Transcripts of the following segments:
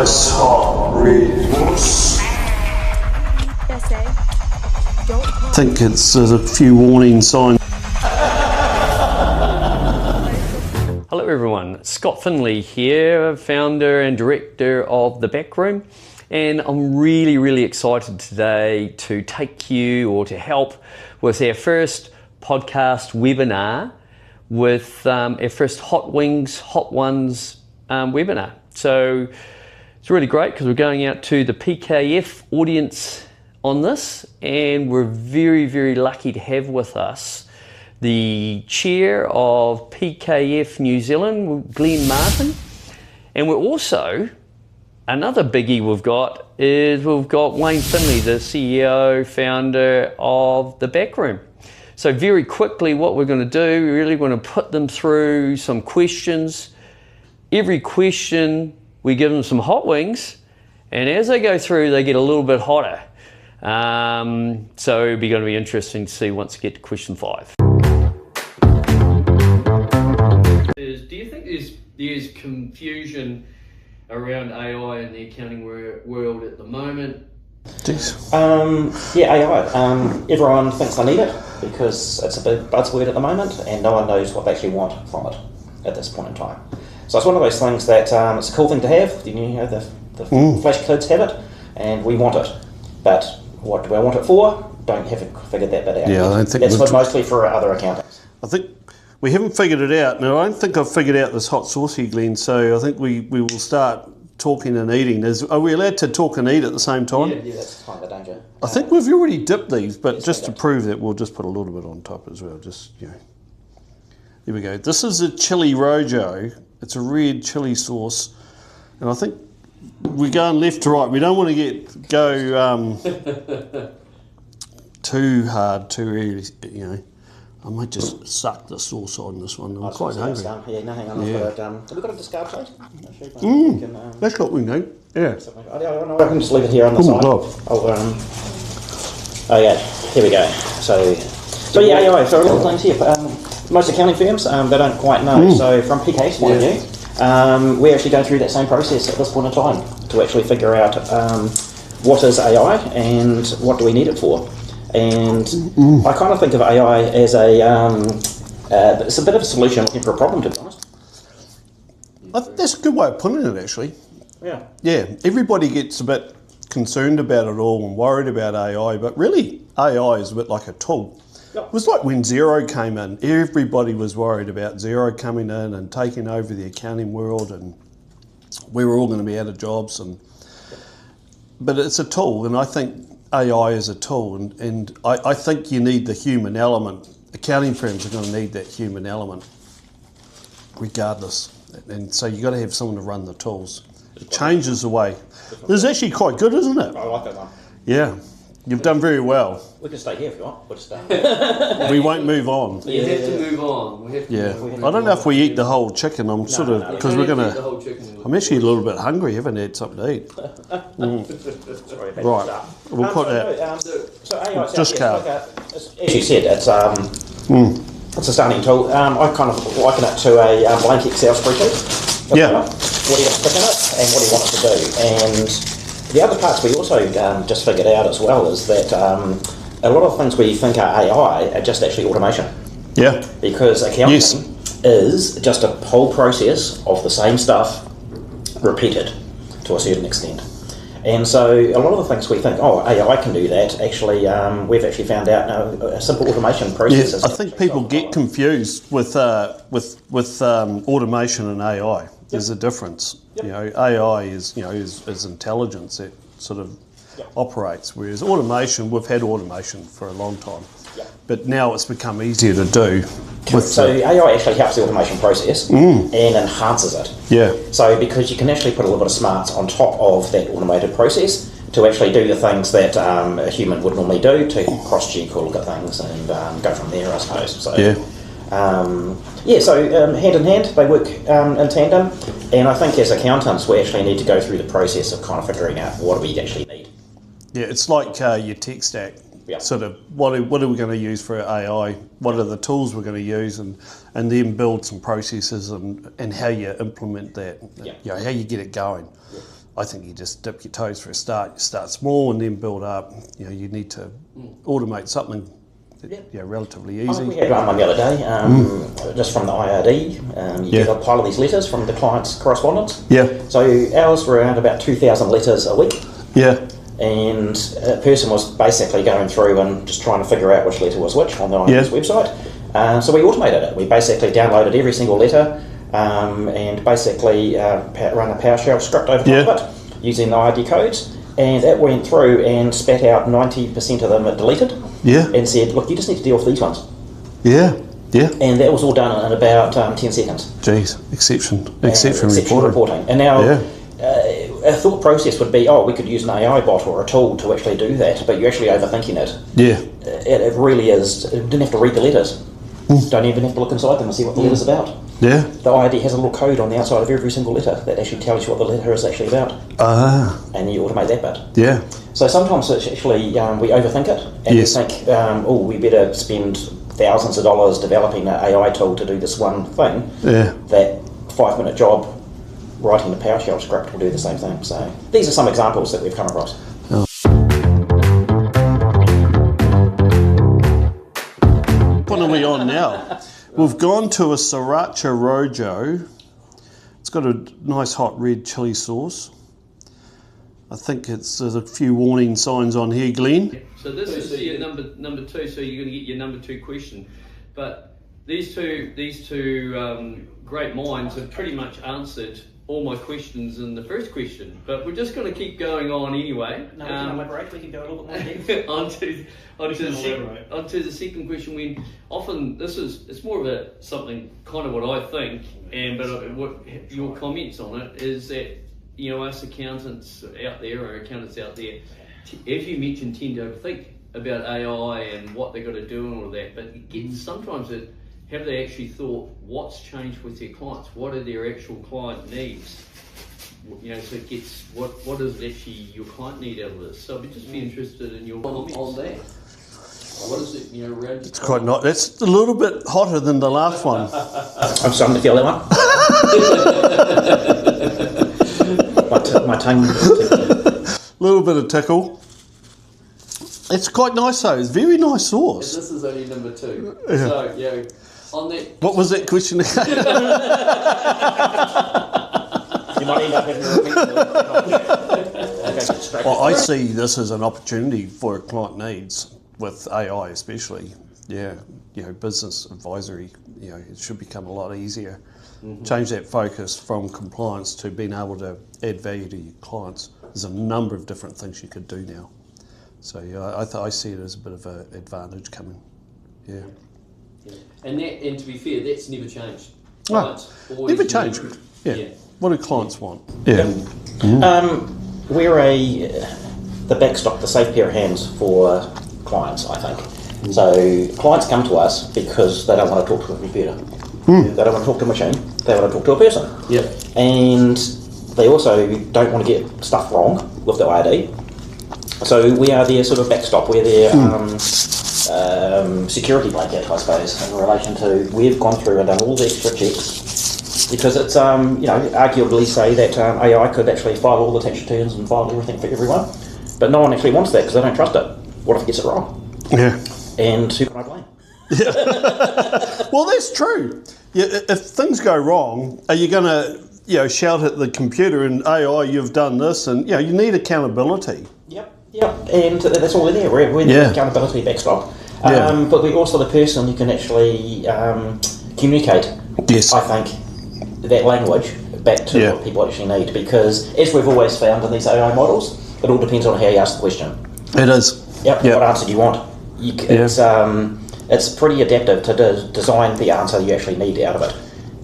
nice hot readings. I think there's a few warning signs. Hello everyone, Scott Findlay here, founder and director of the Back Room, and I'm really excited today to take you or to help with our first podcast webinar with our first Hot Wings, Hot Ones webinar. So it's really great because we're going out to the PKF audience on this, and we're very lucky to have with us the chair of PKF New Zealand, Glen Martyn, and we're also, another biggie we've got Wayne Findlay, the CEO, founder of the Back Room. So very quickly what we're going to do, we really want to put them through some questions. Every question we give them some hot wings, and as they go through they get a little bit hotter. So it'll be going to be interesting to see once we get to question 5. Do you think there's confusion around AI in the accounting world at the moment? Yeah, AI. Everyone thinks they need it because it's a big buzzword at the moment, and no one knows what they actually want from it at this point in time. So it's one of those things that it's a cool thing to have. The flash kids have it, and we want it. But what do I want it for? Haven't figured that bit out. Yeah, I don't think it's mostly for other accountants. I think we haven't figured it out. Now, I don't think I've figured out this hot sauce here, Glenn, so I think we will start talking and eating. Are we allowed to talk and eat at the same time? Yeah, that's kind of the danger. I think we've already dipped these, but just to prove that, we'll just put a little bit on top as well. There we go. This is a chili rojo. It's a red chili sauce, and I think we're going left to right. We don't want to go too hard, too early, I might just suck the sauce on this one. I'm quite hungry. Yeah, no, hang on. Yeah. Have we got a discard plate? That's what we need. Yeah. I can just leave it here on the side. Oh yeah, here we go. So yeah, AI. So a lot of things here. Most accounting firms, they don't quite know. So from PK's point of view, we're actually going through that same process at this point in time to actually figure out what is AI and what do we need it for. And I kind of think of AI as it's a bit of a solution looking for a problem, to be honest. That's a good way of putting it, actually. Yeah. Yeah, everybody gets a bit concerned about it all and worried about AI, but really AI is a bit like a tool. Yep. It was like when Xero came in, everybody was worried about Xero coming in and taking over the accounting world, and we were all going to be out of jobs. But it's a tool, and I think AI is a tool, and I think you need the human element. Accounting firms are going to need that human element regardless, and so you've got to have someone to run the tools. It changes the way. This is actually quite good, isn't it? I like that one. Yeah, you've done very well. We can stay here if you want. We'll stay. We won't move on. You have to move on. I don't know if we eat the whole chicken. I'm because we're going to. I'm actually a little bit hungry. Haven't had something to eat. Right, we'll put that. So AI, Discard. As you said, it's a starting tool. I kind of liken it to a blank Excel spreadsheet. Yeah. What do you stick in it, and what do you want it to do? And the other parts we also just figured out as well is that a lot of things we think are AI are just actually automation. Yeah. Because accounting is just a whole process of the same stuff repeated to a certain extent. And so a lot of the things we think, AI can do that, actually we've actually found out a simple automation process. Yeah, I think people get confused with automation and AI. There's a difference. Yep. AI is intelligence that sort of operates, whereas automation, we've had automation for a long time. Yep. But now it's become easier to do. So AI actually helps the automation process and enhances it. Yeah. So because you can actually put a little bit of smarts on top of that automated process to actually do the things that a human would normally do to cross-check or look at things and go from there, I suppose. So, so hand in hand, they work in tandem, and I think as accountants we actually need to go through the process of kind of figuring out what do we actually need. Yeah, it's like your tech stack. Yeah. Sort of what are we going to use for AI? What are the tools we're going to use, and then build some processes and how you implement that. Yeah. You know, how you get it going. I think you just dip your toes for a start. You start small and then build up. You know, you need to automate something relatively easy. We had one the other day, just from the IRD. You get a pile of these letters from the client's correspondence. Yeah. So ours were around about 2,000 letters a week. Yeah. And a person was basically going through and just trying to figure out which letter was which on the IRD's website. So we automated it. We basically downloaded every single letter and basically run a PowerShell script over top of it using the IRD codes. And it went through and spat out 90% of them deleted. Yeah. And said, look, you just need to deal with these ones. Yeah. Yeah. And that was all done in about 10 seconds. Jeez, exception reporting. And now a thought process would be, we could use an AI bot or a tool to actually do that, but you're actually overthinking it. Yeah. It really is. You didn't have to read the letters. Don't even have to look inside them and see what the letter's about. Yeah. The IRD has a little code on the outside of every single letter that actually tells you what the letter is actually about. And you automate that bit. Yeah. So sometimes it's actually, we overthink it and we think, we better spend thousands of dollars developing an AI tool to do this one thing. Yeah. That 5-minute job writing the PowerShell script will do the same thing. So these are some examples that we've come across. What are we on now? We've gone to a sriracha rojo. It's got a nice hot red chili sauce. I think there's a few warning signs on here, Glenn. So this is your number two. So you're going to get your number 2 question. But these two great minds have pretty much answered all my questions in the first question. But we're just going to keep going on anyway. We can go a little bit more deep. onto the second question. When often it's more of something kind of what I think, but what your comments on it is that, you know, us accountants out there, as you mentioned, tend to overthink about AI and what they've got to do and all of that. But sometimes have they actually thought what's changed with their clients? What are their actual client needs? You know, so it gets what does actually your client need out of this? So I'd just be interested in your comments on that. What is it, you know, around? It's quite nice. It's a little bit hotter than the last one. I'm starting to feel that one. My tongue. A little bit of tickle. It's quite nice though. It's very nice sauce. And this is only number 2. Yeah. So on that. What was that question again? You might end up having a Well, I see this as an opportunity for client needs with AI, especially. Yeah, you know, business advisory. You know, it should become a lot easier. Change that focus from compliance to being able to add value to your clients. There's a number of different things you could do now. So I see it as a bit of an advantage coming. Yeah. And to be fair, that's never changed. No, never changed. Yeah. What do clients want? Yeah. We're the backstop, the safe pair of hands for clients, I think. So clients come to us because they don't want to talk to a computer. They don't want to talk to a machine. They want to talk to a person. Yeah. And they also don't want to get stuff wrong with their ID. So we are their sort of backstop. We're their security blanket, I suppose, in relation to we've gone through and done all the extra checks. Because it's, arguably say that AI could actually file all the tax returns and file everything for everyone. But no one actually wants that because they don't trust it. What if it gets it wrong? Yeah. And who can I blame? Well, that's true. Yeah, if things go wrong, are you going to, shout at the computer and AI, you've done this, and you need accountability. Yep, and that's all we're there. We're the accountability backstop. But we're also the person who can actually communicate. Yes, I think that language back to what people actually need, because as we've always found in these AI models, it all depends on how you ask the question. It is. Yep. What answer do you want? It's pretty adaptive to design the answer you actually need out of it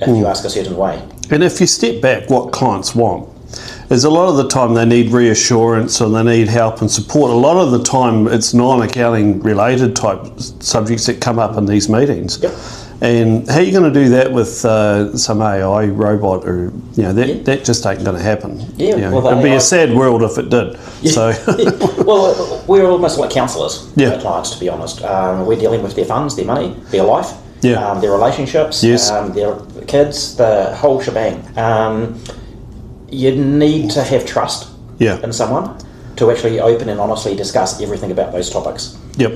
if you ask a certain way. And if you step back, what clients want is a lot of the time they need reassurance or they need help and support. A lot of the time it's non-accounting related type subjects that come up in these meetings. Yep. And how are you going to do that with some AI robot, or that just ain't going to happen? Yeah, it'd be a sad world if it did. Yeah. So, well, we're almost like counsellors for our clients, to be honest. We're dealing with their funds, their money, their life, their relationships, their kids, the whole shebang. you need to have trust Yeah. in someone to actually open and honestly discuss everything about those topics. Yep.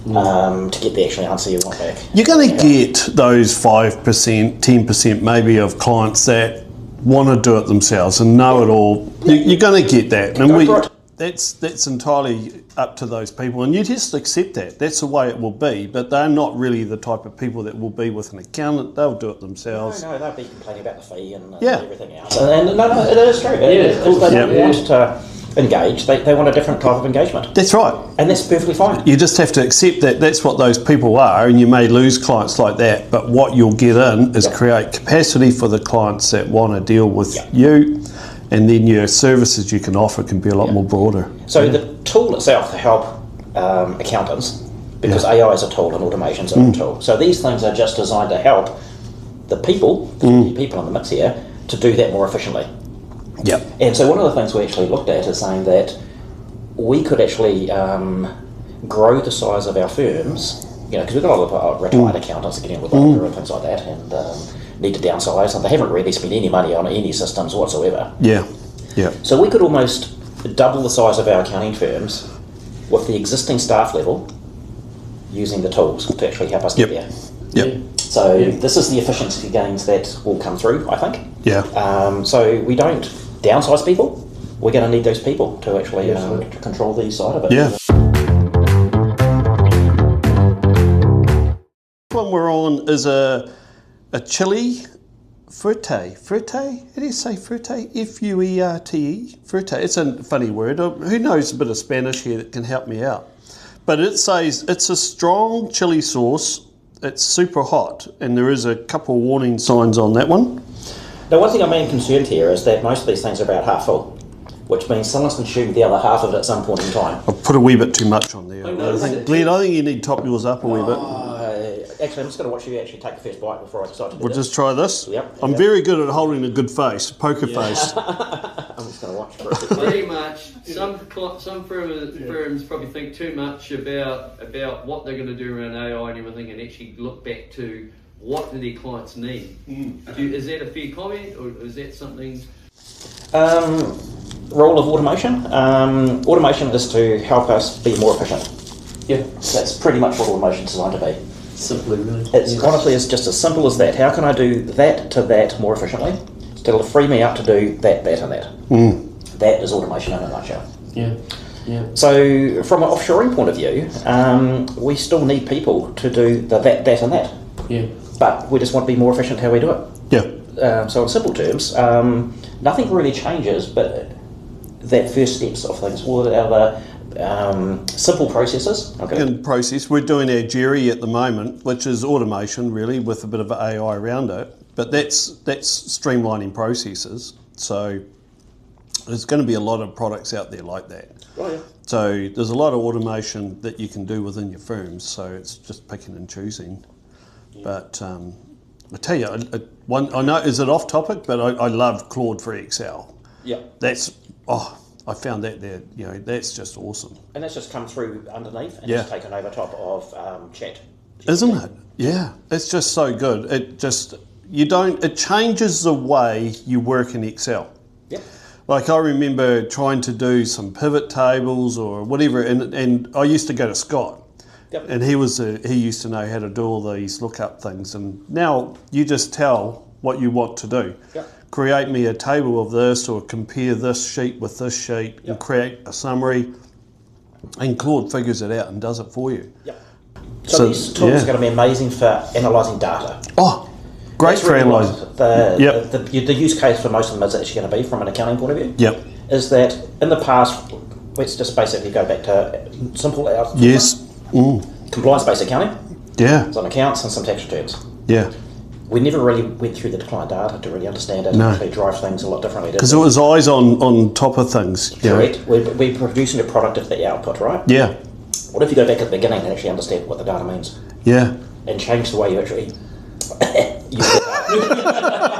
To get the actual answer you want back. You're going to get those 5%, 10% maybe of clients that want to do it themselves and know it all. You're going to get that. And Go for it. that's entirely up to those people, and you just accept that. That's the way it will be, but they're not really the type of people that will be with an accountant. They'll do it themselves. No, they'll be complaining about the fee and Yeah. everything else. And no, it is true. It is. They don't want to engage. They want a different type of engagement. That's right. And that's perfectly fine. You just have to accept that that's what those people are, and you may lose clients like that, but what you'll get in is create capacity for the clients that want to deal with you, and then your services you can offer can be a lot more broader. So the tool itself to help accountants, because AI is a tool and automation's a tool. So these things are just designed to help the people, the people in the mix here, to do that more efficiently. Yep. And so one of the things we actually looked at is saying that we could actually grow the size of our firms, because we've got a lot of retired accountants getting with older and things like that, and need to downsize, and they haven't really spent any money on any systems whatsoever. Yeah. Yeah. So we could almost double the size of our accounting firms with the existing staff level using the tools to actually help us get there. Yep. So this is the efficiency gains that will come through, I think. Yeah. So we don't downsize people. We're going to need those people to actually to control the side of it. Yeah. The one we're on is a chili frutte. Frutte? How do you say frutte? F-U-E-R-T-E? Frutte. It's a funny word. Who knows a bit of Spanish here that can help me out? But it says it's a strong chili sauce. It's super hot, and there is a couple warning signs on that one. Now, one thing I'm being concerned here is that most of these things are about half full, which means someone's consumed the other half of it at some point in time. I've put a wee bit too much on there. Glenn, I think you need to top yours up a wee bit. Actually, I'm just going to watch you actually take the first bite before I decide to do We'll this. just try this. Yep. I'm very good at holding a good face, poker face. I'm just going to watch for it. Pretty much. Some firms probably think too much about what they're going to do around AI and everything, and actually look back to what do their clients need. Is that a fair comment, or is that something? Role of automation. Automation is to help us be more efficient. Yeah. That's pretty much what automation is designed to be. Simply, really. Honestly, it's just as simple as that. How can I do that to that more efficiently? It'll free me up to do that, and that. That is automation in a nutshell. Yeah. Yeah. So, from an offshoring point of view, we still need people to do the that, and that. Yeah. But we just want to be more efficient how we do it. Yeah. So, in simple terms, nothing really changes, but that first steps of things. All the other simple processes. Okay. In process, we're doing our Jerry at the moment, which is automation really with a bit of AI around it. But that's streamlining processes. So there's going to be a lot of products out there like that. Oh, yeah. So there's a lot of automation that you can do within your firms. So it's just picking and choosing. Yeah. But I tell you, I know, is it off topic? But I love Claude for Excel. Yeah. I found that there, that's just awesome. And that's just come through underneath and just taken over top of chat. Isn't it? Yeah. It's just so good. It changes the way you work in Excel. Yeah. Like I remember trying to do some pivot tables or whatever, and I used to go to Scott. Yep. And he used to know how to do all these lookup things, and now you just tell what you want to do. Yep. Create me a table of this, or compare this sheet with this sheet, and create a summary, and Claude figures it out and does it for you. Yep. So these tools are going to be amazing for analysing data. Oh, great for analysing. The use case for most of them is actually going to be, from an accounting point of view, is that in the past, let's just basically go back to simple compliance-based accounting. Yeah. Some accounts and some tax returns. Yeah. We never really went through the client data to really understand it and actually drive things a lot differently. Because it was eyes on top of things. Correct. We're producing a product of the output, right? Yeah. What if you go back at the beginning and actually understand what the data means? Yeah. And change the way you actually use the data.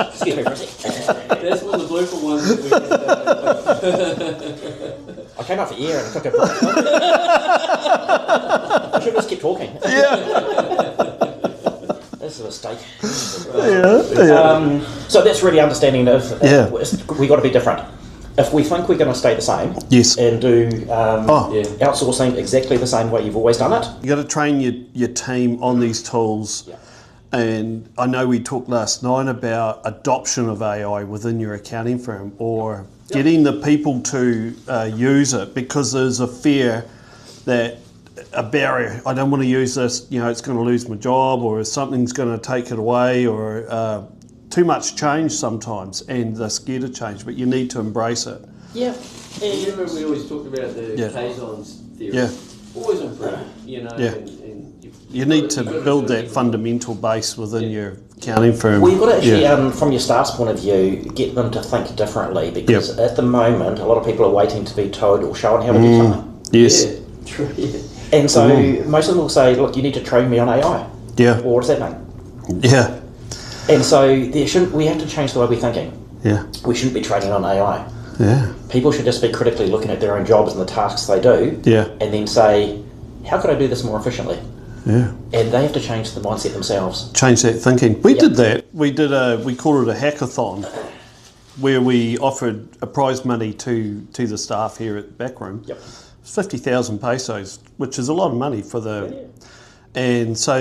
Excuse me for a sec. That's one of the blooper ones that we I came out for air and I took a break. I should have just kept talking. Yeah. this is a steak. Yeah. So that's really understanding of Yeah. we got to be different. If we think we're going to stay the same, Yes. and do outsourcing exactly the same way you've always done it, You got to train your team on these tools. Yeah. And I know we talked last night about adoption of AI within your accounting firm, or getting the people to use it, because there's a fear that a barrier. I don't want to use this. It's going to lose my job, or something's going to take it away, or too much change sometimes, and they're scared of change. But you need to embrace it. yeah. You remember we always talked about the Kazon's theory. Yeah. Always improve, Yeah. and You need to build that fundamental base within your accounting firm. Well, you've got to actually, from your staff's point of view, get them to think differently, because at the moment, a lot of people are waiting to be told or shown how to do something. Yes. Yeah, true. Yeah. And so most of them will say, look, you need to train me on AI. Yeah. Well, what does that mean? Yeah. And so we have to change the way we're thinking. Yeah. We shouldn't be training on AI. Yeah. People should just be critically looking at their own jobs and the tasks they do, Yeah. and then say, how could I do this more efficiently? Yeah. And they have to change the mindset themselves. Change that thinking. We did that. We called it a hackathon, where we offered a prize money to the staff here at Back Room. Yep. 50,000 pesos, which is a lot of money for the. And so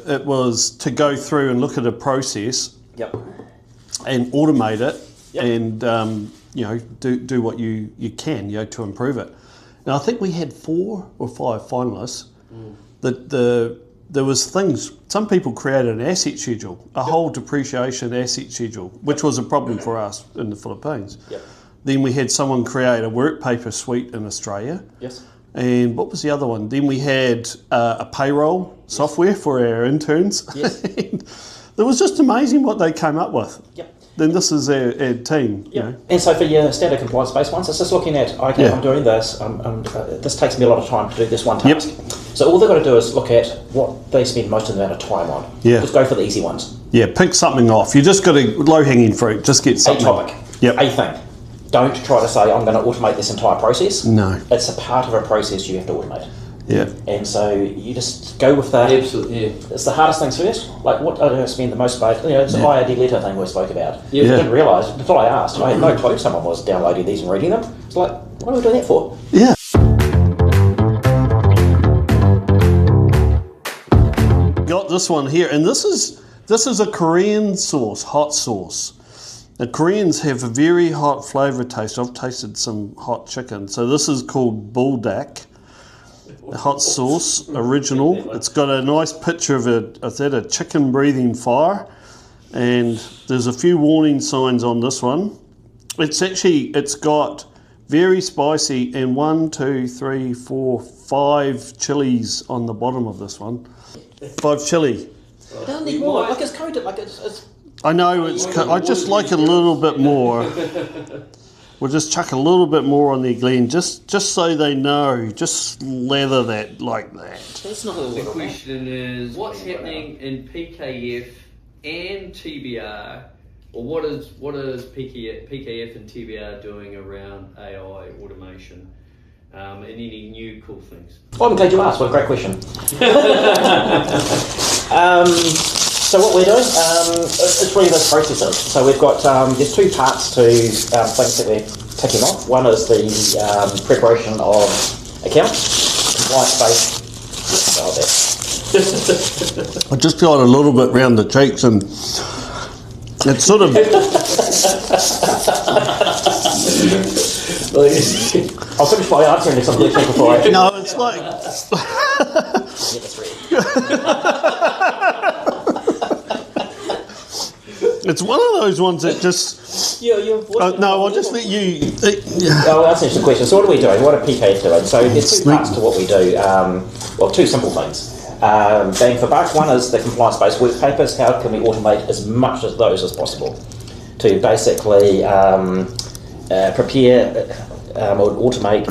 it was to go through and look at a process. Yep. And automate it. Yep. And do what you can to improve it. Now I think we had 4 or 5 finalists. There was things. Some people created an asset schedule, a whole depreciation asset schedule, which was a problem for us in the Philippines. Yep. Then we had someone create a work paper suite in Australia. Yes. And what was the other one? Then we had a payroll software for our interns. Yes. It was just amazing what they came up with. Yep. Then this is our team. Yeah. And so for your standard compliance-based ones, it's just looking at, okay, I'm doing this, this takes me a lot of time to do this one task. Yep. So all they've got to do is look at what they spend most of the amount of time on. Yeah. Just go for the easy ones. Yeah, pick something off. You just got to low-hanging fruit. Just get something. A topic. Yep. A thing. Don't try to say, I'm going to automate this entire process. No. It's a part of a process you have to automate. Yeah. And so you just go with that. Absolutely, yeah. It's the hardest things first. Like, what do I spend the most space? It's the IOD letter thing we spoke about. Yeah. I didn't realise, until I asked, I had no clue someone was downloading these and reading them. It's like, what are we doing that for? Yeah. Got this one here, and this is a Korean sauce, hot sauce. The Koreans have a very hot flavour taste. I've tasted some hot chicken. So this is called buldak. Hot sauce, original. It's got a nice picture of a chicken breathing fire, and there's a few warning signs on this one. It's got very spicy, and 1, 2, 3, 4, 5 chilies on the bottom of this one. 5 chili. It doesn't need more. Like, it's coated, like it's I know I just like it a little bit more. We'll just chuck a little bit more on there, Glenn, just so they know. Just lather that like that. That's not The question is, what's happening in PKF and TBR, or what is PKF and TBR doing around AI automation, and any new cool things? Oh, I'm glad you asked. What a great question. So what we're doing, it's really those processes. So we've got, there's 2 parts to things that we're ticking off. One is the preparation of accounts, compliance-based. I just got a little bit round the cheeks, and it's sort of. I'll finish my answer and something before I... No, it's like. Get this ready. It's one of those ones that just. No, I'll just let you. I'll answer the question. So what are we doing? What are PKF doing? So there's 2 parts to what we do. 2 simple things. Bang for buck. One is the compliance-based work papers. How can we automate as much of those as possible to basically prepare or automate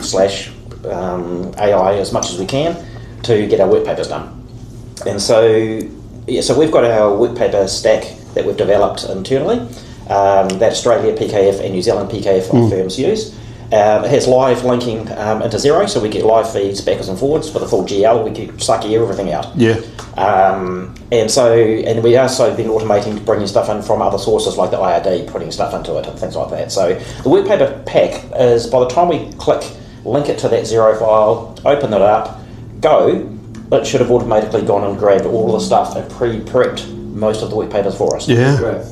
/ AI as much as we can to get our work papers done. And so we've got our work paper stack that we've developed internally, that Australia PKF and New Zealand PKF firms use. It has live linking into Xero, so we get live feeds backwards and forwards for the full GL. We can suck everything out. Yeah. And we are also been automating bringing stuff in from other sources like the IRD, putting stuff into it and things like that. So the workpaper pack is, by the time we click link it to that Xero file, open it up, go, it should have automatically gone and grabbed all the stuff and pre-prepped most of the workpapers for us. Yeah. Great.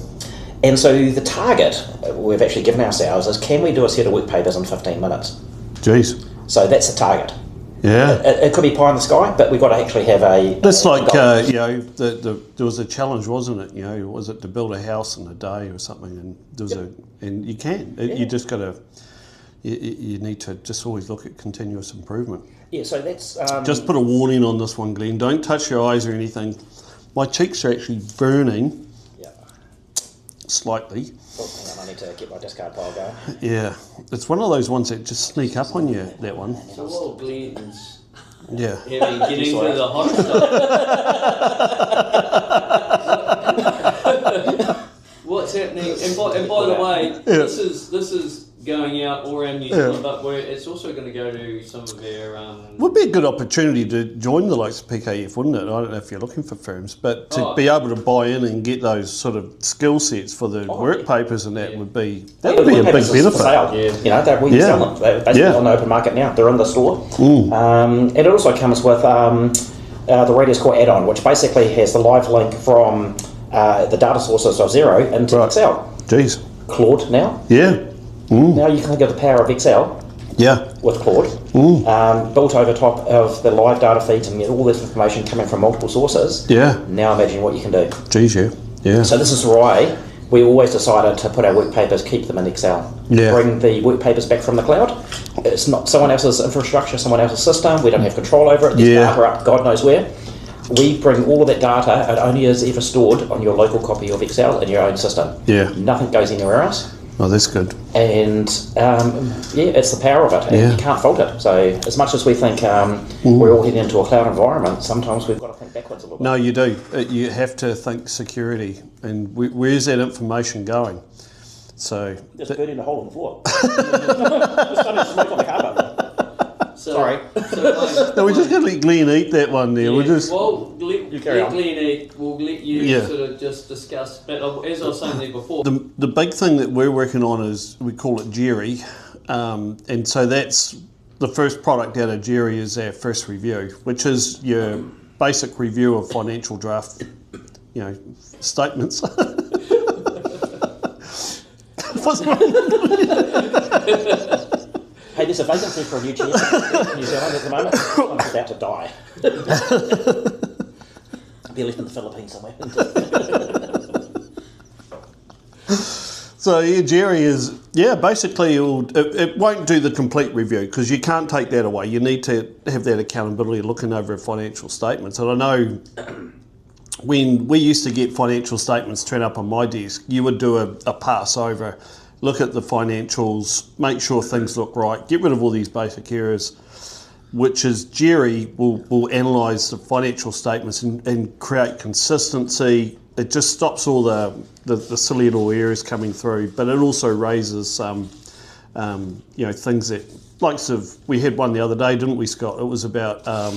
And so the target we've actually given ourselves is, can we do a set of workpapers in 15 minutes? Jeez. So that's the target. Yeah. It could be pie in the sky, but we've got to actually have a... That's like, goal. there was a challenge, wasn't it? Was it to build a house in a day or something? And there was and you can. You just got to... You need to just always look at continuous improvement. Yeah, so that's... Just put a warning on this one, Glenn. Don't touch your eyes or anything. My cheeks are actually burning slightly. Oh, hang on, I need to get my discard pile going. Yeah. It's one of those ones that just sneak up on you, that one. So while Glenn's Yeah. getting into the hot stuff. What's happening? And by the way, this is going out all around New Zealand, but it's also going to go to some of our... Would be a good opportunity to join the likes of PKF, wouldn't it? I don't know if you're looking for firms, but to be able to buy in and get those sort of skill sets for the work papers and that would be a big benefit. We sell them. They're basically on the open market now. They're in the store. And it also comes with the Radius Core add-on, which basically has the live link from the data sources of Xero into Excel. Jeez. Claude now. Yeah. Now you can think of the power of Excel with Claude, built over top of the live data feeds and get all this information coming from multiple sources. Yeah. Now imagine what you can do. Jeez, yeah. So this is why we always decided to put our work papers, keep them in Excel. Yeah. Bring the work papers back from the cloud. It's not someone else's infrastructure, someone else's system. We don't have control over it. There's data up God knows where. We bring all of that data. It only is ever stored on your local copy of Excel in your own system. Yeah. Nothing goes anywhere else. Oh, that's good. And it's the power of it, and you can't fault it. So as much as we think we're all heading into a cloud environment, sometimes we've got to think backwards a little bit. No, you do. You have to think security, and where's that information going? So just burning a hole in the floor. Just starting to smoke on the carpet. Sorry. No, we're just going to let Glenn eat that one there. We'll just... Well, let Glenn eat. We'll let you sort of just discuss. But as I was saying there before... The big thing that we're working on is, we call it Jerry. And so that's the first product out of Jerry is our first review, which is your basic review of financial draft, statements. What's wrong? Hey, there's a vacancy for a new chair in New Zealand at the moment. I'm about to die. Be left in the Philippines somewhere. So Jerry is basically it won't do the complete review because you can't take that away. You need to have that accountability looking over financial statements. And I know when we used to get financial statements turned up on my desk, you would do a pass over. Look at the financials, make sure things look right, get rid of all these basic errors, which is Jerry will analyse the financial statements and create consistency. It just stops all the silly little errors coming through, but it also raises some, things that, we had one the other day, didn't we, Scott? It was about a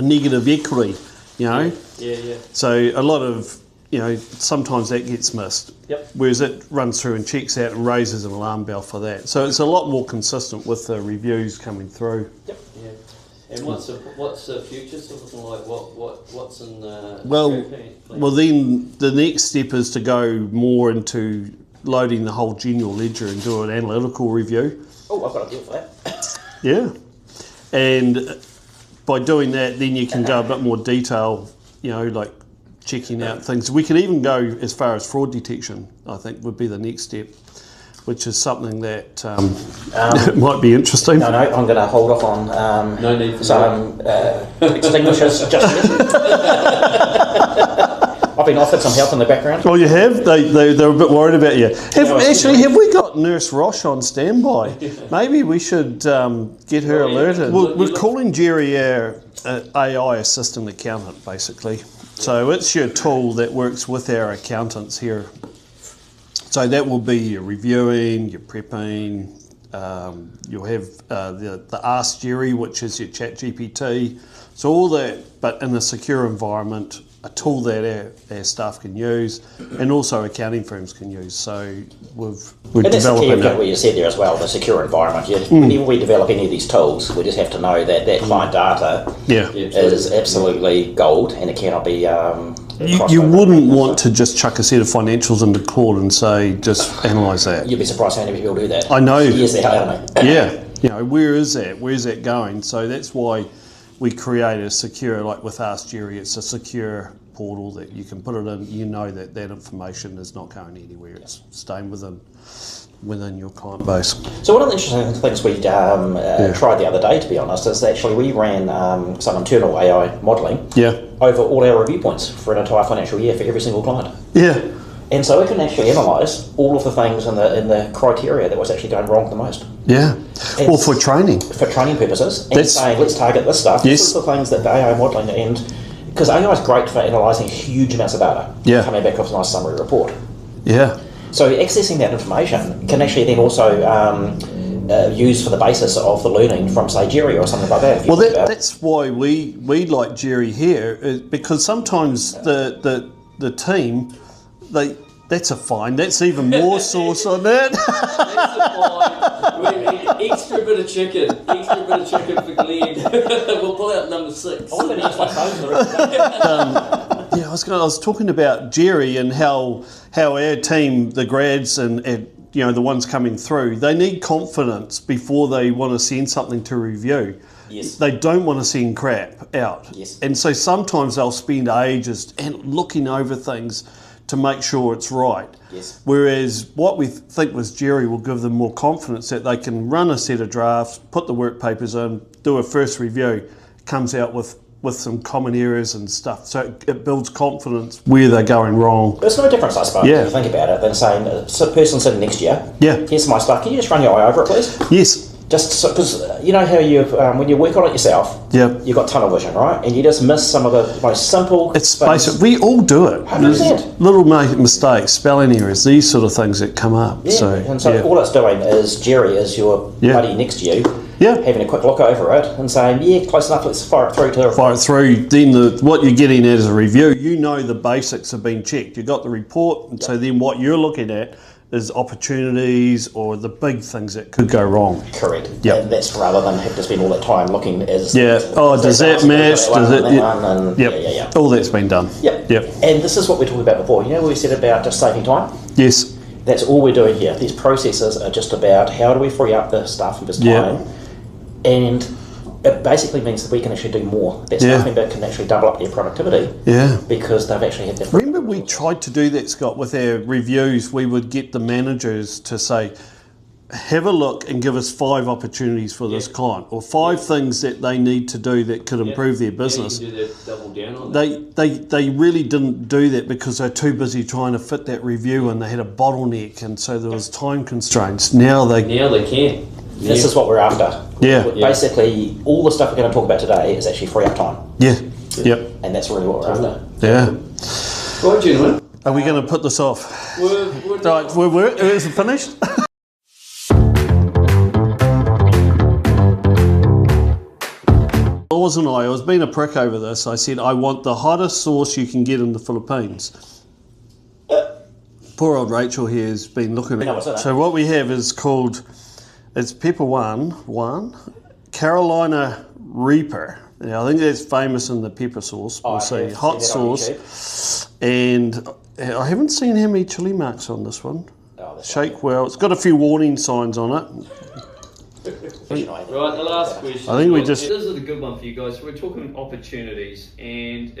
negative equity, Yeah. So a lot of, sometimes that gets missed. Yep. Whereas it runs through and checks out and raises an alarm bell for that. So it's a lot more consistent with the reviews coming through. Yep. Yeah. And what's the future sort of like? What's in the well, then the next step is to go more into loading the whole general ledger and do an analytical review. Oh, I've got a deal for that. Yeah. And by doing that, then you can go a bit more detail, like checking out things. We could even go as far as fraud detection, I think, would be the next step, which is something that might be interesting. No, I'm going to hold off on no need for some extinguishers just yet. I've been offered some help in the background. Well, you have. They're a bit worried about you. Have we got Nurse Rosh on standby? Maybe we should get her alerted. We're calling Jerry our AI assistant accountant, basically. So it's your tool that works with our accountants here. So that will be your reviewing, your prepping, You'll have the Ask Jerry, which is your Chat GPT. So all that, but in a secure environment, a tool that our staff can use, and also accounting firms can use. So we're and that's the key developing of what you said there as well, the secure environment. Whenever we develop any of these tools, we just have to know that client data is absolutely gold, and it cannot be. You wouldn't want to just chuck a set of financials into Claude and say, just analyse that. You'd be surprised how many people do that. I know. Yes, they are. Yeah. Where is that? Where's that going? So that's why we create a secure, like with Ask Jerry, it's a secure portal that you can put it in. You know that information is not going anywhere. It's staying within your client base. So one of the interesting things we tried the other day, to be honest, is actually we ran some internal AI modelling over all our review points for an entire financial year for every single client. Yeah. And so we can actually analyse all of the things in the criteria that was actually going wrong the most. Yeah. And for training. For training purposes. And saying, let's target this stuff. Yes. This is the things that the AI modelling, and because AI is great for analysing huge amounts of data. Yeah. Coming back off a nice summary report. Yeah. So accessing that information can actually then also used for the basis of the learning from, say, Jerry or something like that. Well, that's why we like Jerry here, because sometimes the team, that's a fine. That's even more sauce on that. That's a fine. Extra bit of chicken for Glen. We'll pull out number 6. I want to use my phone the rest of the day. I was talking about Jerry and how our team, the grads and the ones coming through, they need confidence before they want to send something to review. Yes. They don't want to send crap out. Yes. And so sometimes they'll spend ages and looking over things to make sure it's right. Yes. Whereas what we think was Jerry will give them more confidence that they can run a set of drafts, put the work papers in, do a first review, comes out with some common areas and stuff. So it builds confidence where they're going wrong. There's no difference, I suppose, if you think about it, than saying, a person sitting next to you, here's my stuff, can you just run your eye over it, please? Yes. Just because you know how when you work on it yourself, you've got tunnel vision, right? And you just miss some of the most simple. It's basic. We all do it. 100%. Little mistakes, spelling errors, these sort of things that come up. Yeah. So all it's doing is Jerry is your buddy next to you, having a quick look over it and saying, close enough. Let's fire it through to. Fire it through. Then what you're getting at is a review. You know the basics have been checked. You got the report, and so then what you're looking at is opportunities or the big things that could go wrong. Correct. And that's rather than have to spend all that time looking as... does that match? Does it... All that's been done. Yep. And this is what we talked about before. You know what we said about just saving time? Yes. That's all we're doing here. These processes are just about how do we free up the staff and this time. And it basically means that we can actually do more. That staff member can actually double up their productivity. Yeah. Because they've actually had their... Remember we tried to do that, Scott, with our reviews. We would get the managers to say, have a look and give us 5 opportunities for this client, or 5 things that they need to do that could improve their business. You can do that, double down on that. They really didn't do that because they're too busy trying to fit that review, and they had a bottleneck, and so there was time constraints. Now they can. This is what we're after. Basically, all the stuff we're going to talk about today is actually free up time. And that's really what we're after. Right, gentlemen. Are we going to put this off? Is it finished? I was being a prick over this. I said, I want the hottest sauce you can get in the Philippines. Poor old Rachel here has been looking at it. So what we have is called... It's pepper one, Carolina Reaper. Now, I think that's famous in the pepper sauce. We'll see. Hot sauce. And I haven't seen how many chili marks on this one. Shake well. It's got a few warning signs on it. Right, the last question. I think we just... This is a good one for you guys. We're talking opportunities. And,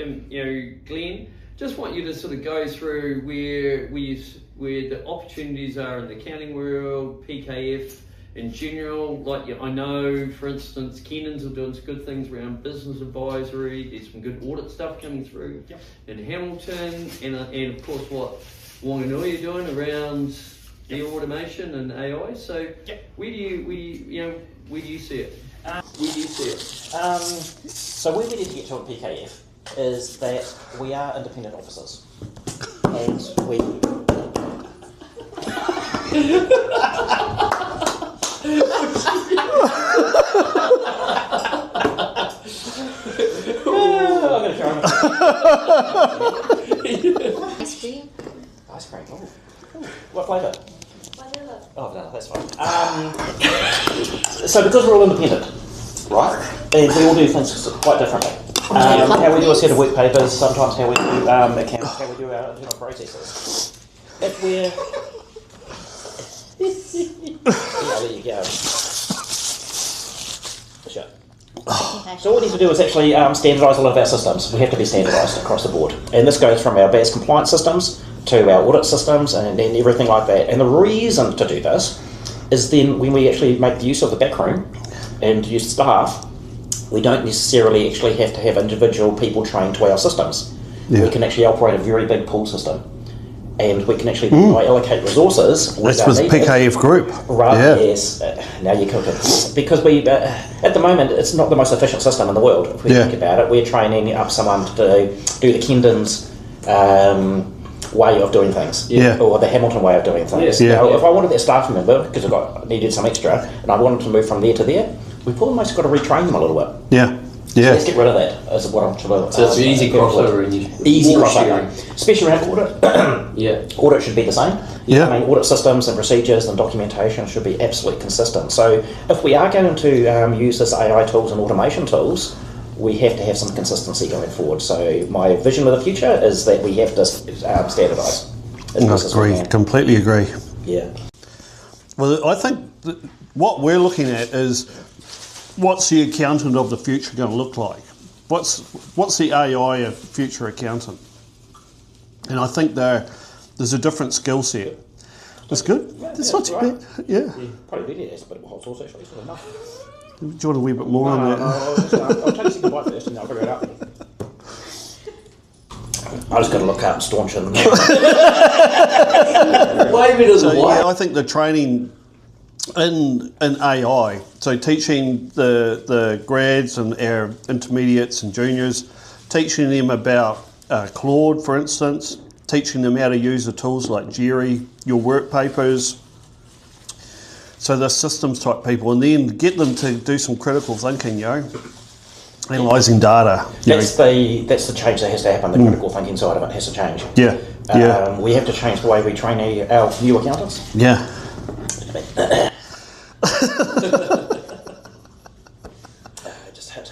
Glen, just want you to sort of go through where the opportunities are in the accounting world, PKF, in general. Like, I know, for instance, Kennan's are doing some good things around business advisory. There's some good audit stuff coming through in Hamilton, and of course what Wanganui are doing around automation and AI. So where do you see it? So where we need to get to at PKF is that we are independent officers, and we. I'm going to try Ice cream. ice cream. Oh. What flavour? Vanilla. Oh, no, that's fine. So because we're all independent, Right? and we all do things quite differently. How we do a set of work papers, sometimes how we do accounts, how we do our internal processes. If we're... yeah, there you go. Sure. So what we need to do is actually standardise all of our systems. We have to be standardised across the board. And this goes from our BAS compliance systems to our audit systems and everything like that. And the reason to do this is then when we actually make use of the back room and use staff, we don't necessarily actually have to have individual people trained to our systems. Yeah. We can actually operate a very big pool system. And we can actually allocate resources. That's with PKF Group. Right, Yeah. yes. Now you're cooking. Because we, at the moment, it's not the most efficient system in the world. If we think about it, we're training up someone to do the Kendon's way of doing things, or the Hamilton way of doing things. Yeah. Now, if I wanted that staff member, because needed some extra, and I wanted to move from there to there, we've almost got to retrain them a little bit. Yeah. So let's get rid of that, is what I'm trying to... So it's easy crossover. Easy crossover. Especially around audit. Yeah. Audit should be the same. Yeah. I mean, audit systems and procedures and documentation should be absolutely consistent. So if we are going to use this AI tools and automation tools, we have to have some consistency going forward. So my vision of the future is that we have to standardise. I agree, completely agree. Yeah. Well, I think that what we're looking at is what's the accountant of the future going to look like? What's the AI of future accountant? And I think there's a different skill set. That's good. That's not too bad. Yeah. Probably really is a bit of a hot sauce actually. So enough. Do you want a wee bit more on that? I'll take a second bite first and then I'll figure it out. I just got to look out and staunch in. Wave it as a Yeah, I think the training in AI, so teaching the grads and our intermediates and juniors, teaching them about Claude, for instance, teaching them how to use the tools like Jerry, your work papers, so they're systems type people, and then get them to do some critical thinking, analysing data. That's the change that has to happen. The critical thinking side of it has to change. Yeah, yeah. We have to change the way we train our new accountants. Yeah. Just had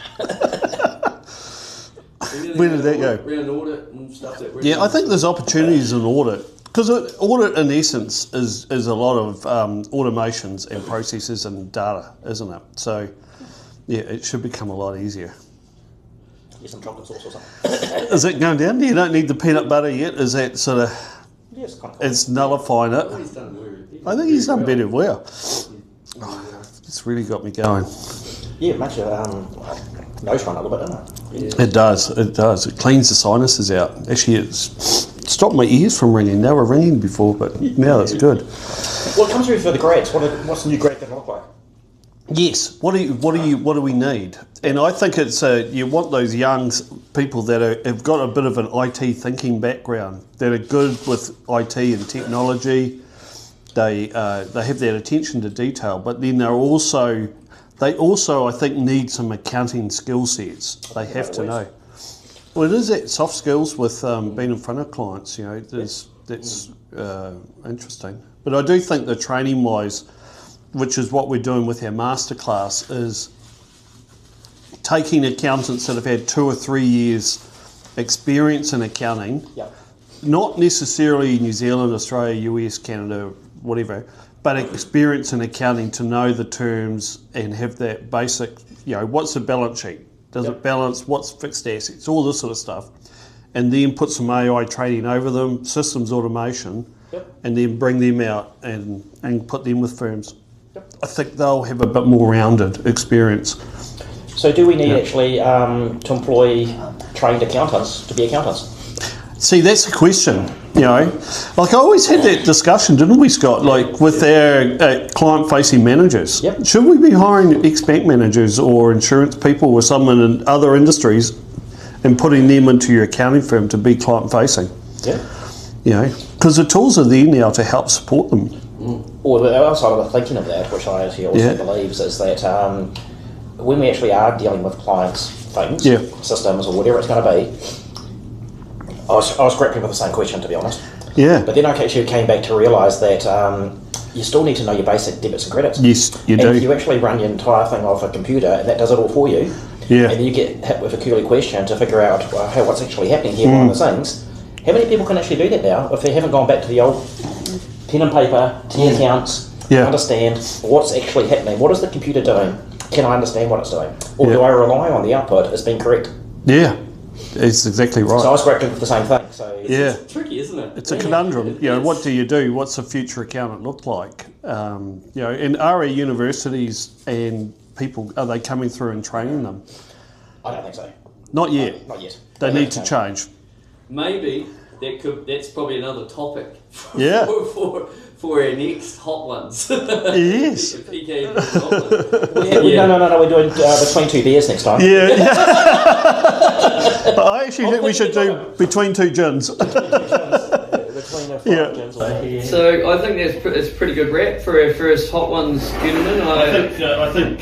Where did that go? Around audit and stuff that we're Yeah, I think there's opportunities in audit, because audit in essence is a lot of automations and processes and data, isn't it? So yeah, it should become a lot easier. Get some chocolate sauce or something. Is it going down? You don't need the peanut butter yet? Is that sort of, Yeah, it's kind of it's nullifying it? He's done well. I think he's done better well. Oh, it's really got me going. Yeah, it makes your nose run a little bit, doesn't it? It does, it does. It cleans the sinuses out. Actually, it's stopped my ears from ringing. They were ringing before, but now it's good. Well, it comes through for the grads. What's the new grad going to look like? Yes. What do we need? And I think it's you want those young people that have got a bit of an IT thinking background, that are good with IT and technology. They have that attention to detail, but then they also I think need some accounting skill sets. They have to know. Well, it is that soft skills with being in front of clients. That's interesting. But I do think the training wise, which is what we're doing with our masterclass, is taking accountants that have had 2 or 3 years experience in accounting, not necessarily New Zealand, Australia, US, Canada, whatever, but experience in accounting to know the terms and have that basic, what's the balance sheet? Does it balance? What's fixed assets? All this sort of stuff. And then put some AI training over them, systems automation, and then bring them out and put them with firms. I think they'll have a bit more rounded experience. So do we need actually to employ trained accountants to be accountants? See, that's the question, Like I always had that discussion, didn't we, Scott? Like with our client-facing managers. Yep. Should we be hiring ex-bank managers or insurance people or someone in other industries and putting them into your accounting firm to be client-facing? Yeah. Because the tools are there now to help support them. or the other side of the thinking of that, which I actually also believes, is that when we actually are dealing with clients' things, systems, or whatever it's going to be, I was grappling with the same question, to be honest. Yeah. But then I actually came back to realise that you still need to know your basic debits and credits. Yes, you do. And if you actually run your entire thing off a computer and that does it all for you, and then you get hit with a curly question to figure out, well, hey, what's actually happening here behind the scenes. How many people can actually do that now if they haven't gone back to the old pen and paper, T accounts, understand what's actually happening? What is the computer doing? Can I understand what it's doing? Or do I rely on the output as being correct? Yeah, it's exactly right. So I was grappling with the same thing. So It's tricky, isn't it? It's a conundrum. You know, what do you do? What's a future accountant look like? You know, and are our universities and people, are they coming through and training them? I don't think so. Not yet. Not yet. They need to change. Maybe that's probably another topic for our next hot ones. Yes. The PKF hot ones. No, we're doing between two beers next time. Yeah. I actually think we should do between two gins. So I think it's a pretty good wrap for our first hot ones, gentlemen. I think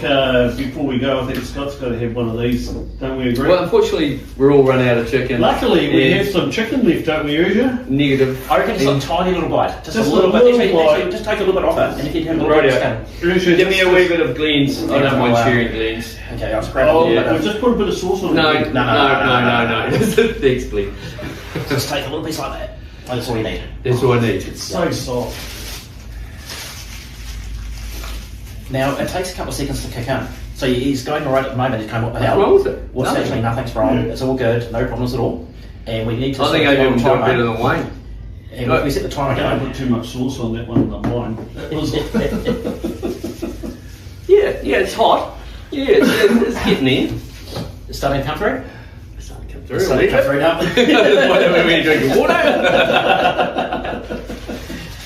before we go, I think Scott's got to have one of these. Don't we agree? Well, unfortunately, we're all run out of chicken. Luckily, we have some chicken left, don't we, Uja? Negative. I reckon just a tiny little bite. Just a little bit. Actually, just take a little bit off it, and if you have a little bit of skin. Give me a wee bit of Glen's. I don't mind sharing Glen's. Okay, I'll scrap it. We'll just put a bit of sauce on No. it. No. Thanks, Glen. Just take a little piece like that. That's all you need. That's all I need. It's so soft. Now, it takes a couple of seconds to kick in. So he's going all right at the moment. He's coming up with What's wrong with it? Well, actually, nothing's wrong. It's all good. No problems at all. And we need to... I think I even do it better than Wayne. And if we set the timer I going... put too much sauce on that one than mine. Yeah, it's hot. Yeah, it's getting in. It's starting to come through? It's starting to come It's starting to come through now. When you're drinking water.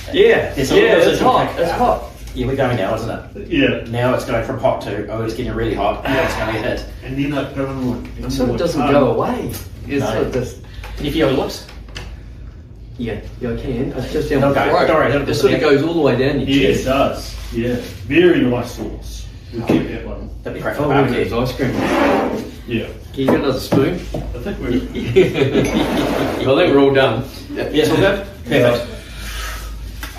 It's hot. It's hot. Yeah, we're going now, isn't it? Yeah. Now it's going from hot to, it's getting really hot. Now it's going to get hit. And then that going It sort of doesn't go away. It's No. sort of just... Can you feel your lips? Yeah, I can. It's just down It'll the go. throat. Don't worry, it'll It sort of disappear. goes all the way down your Yeah, it chest. does. Yeah. Very nice sauce. We'll keep that one. That'd be great for Oh, the look at barbecue. his ice cream. Yeah. Can you get another spoon? I think we're... I think we're all done. Yes, all good? Perfect.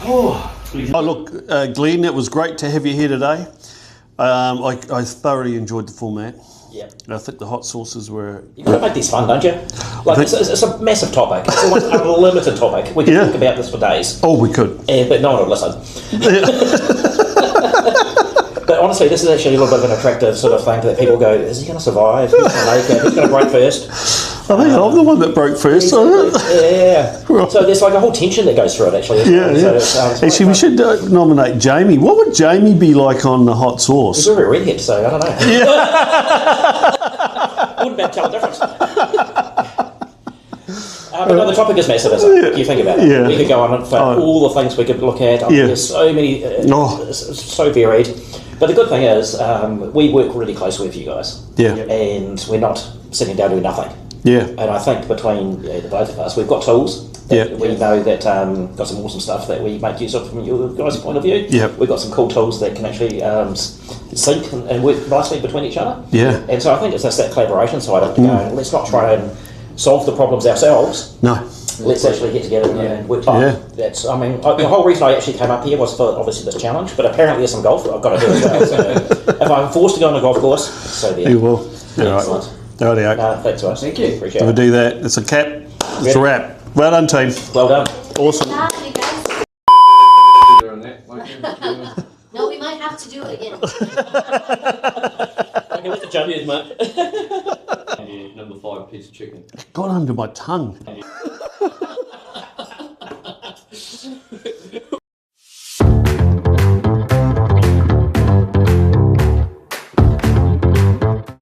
Oh, look, Glenn, it was great to have you here today. I thoroughly enjoyed the format. Yeah. I think the hot sauces were... You've got to make these fun, don't you? Like, it's a massive topic. It's almost an unlimited topic. We could talk about this for days. Oh, we could. But no one would listen. But honestly, this is actually a little bit of an attractive sort of thing that people go, is he going to survive? Who's going to make it? Who's going to break first? I think I'm the one that broke first. Yeah. So there's like a whole tension that goes through it, actually. Yeah. So it's Actually, we should nominate Jamie. What would Jamie be like on the hot He's sauce? already a redhead, so I don't know. Wouldn't be able to tell the difference. But no, the topic is massive, isn't it? You think about it. Yeah. We could go on for all the things we could look at. There's so many, it's so varied. But the good thing is, we work really closely with you guys. Yeah. And we're not sitting down doing nothing. Yeah. And I think between the both of us, we've got tools. We know that got some awesome stuff that we make use of from your guys' point of view. Yeah. We've got some cool tools that can actually sync and work nicely between each other. Yeah. And so I think it's just that collaboration side of it. Let's not try and solve the problems ourselves. No. Let's actually get together and work together. Yeah. That's, I mean, the whole reason I actually came up here was for obviously this challenge, but apparently there's some golf that I've got to do as well. So if I'm forced to go on a golf course, so be it. You will. All Excellent. right. Rightio. Thanks, guys. Thank you. Appreciate We'll it. do that. It's a cap. It's a wrap. Well done, team. Well done. Awesome. Lovely, guys. Doing that, won't you? No, we might have to do it again. Okay, where's the jump? Cheers, mate. Number 5 piece of chicken. Got under my tongue.